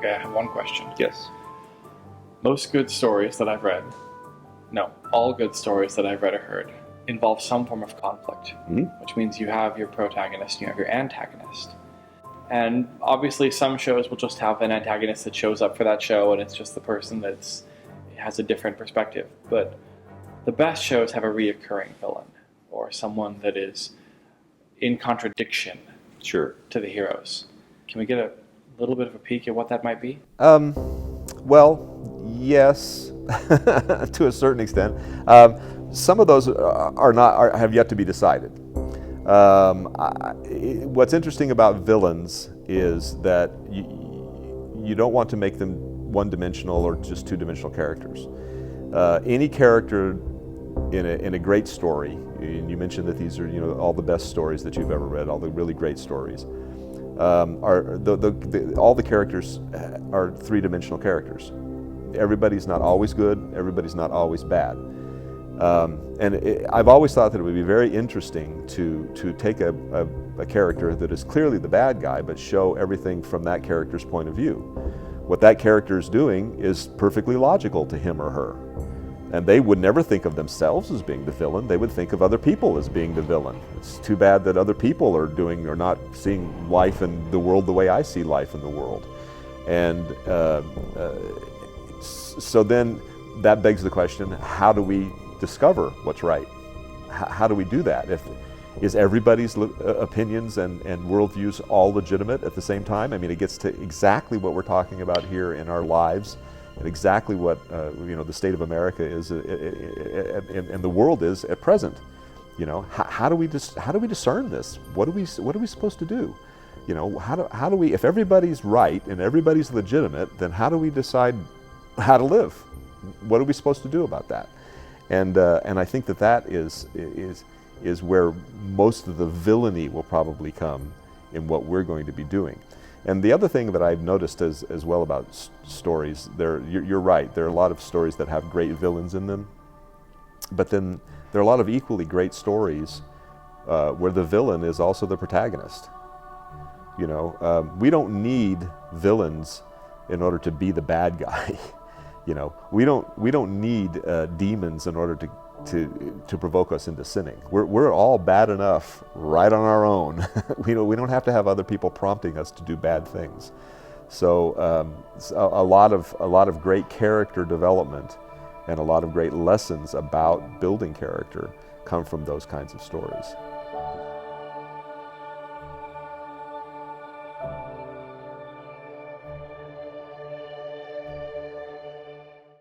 Okay, I have one question. Yes. Most good stories that I've read, no, all good stories that I've read or heard involve some form of conflict, which means you have your protagonist and you have your antagonist. And obviously some shows will just have an antagonist that shows up for that show and it's just the person that's has a different perspective. But the best shows have a reoccurring villain or someone that is in contradiction Sure. to the heroes. Can we get a little bit of a peek at what that might be? Well, yes, to a certain extent. Some of those have yet to be decided. What's interesting about villains is that you don't want to make them one-dimensional or just two-dimensional characters. Any character in a great story, and you mentioned that these are all the best stories that you've ever read, all the really great stories. All the characters are three-dimensional characters. Everybody's not always good, everybody's not always bad. I've always thought that it would be very interesting to take a character that is clearly the bad guy, but show everything from that character's point of view. What that character is doing is perfectly logical to him or her. And they would never think of themselves as being the villain. They would think of other people as being the villain. It's too bad that other people are not seeing life and the world the way I see life and the world. And so then that begs the question, how do we discover what's right? How do we do that? Is everybody's opinions and worldviews all legitimate at the same time? I mean, it gets to exactly what we're talking about here in our lives, and exactly what the state of America is and the world is at present. How do we discern this? What are we supposed to do? How do we, if everybody's right and everybody's legitimate, then how do we decide how to live? What are we supposed to do about that? And I think that is where most of the villainy will probably come in what we're going to be doing. And the other thing that I've noticed as well about stories, you're right, there are a lot of stories that have great villains in them, but then there are a lot of equally great stories where the villain is also the protagonist. We don't need villains in order to be the bad guy. We don't need demons in order to provoke us into sinning. We're all bad enough right on our own. We don't have to have other people prompting us to do bad things. So a lot of great character development and a lot of great lessons about building character come from those kinds of stories.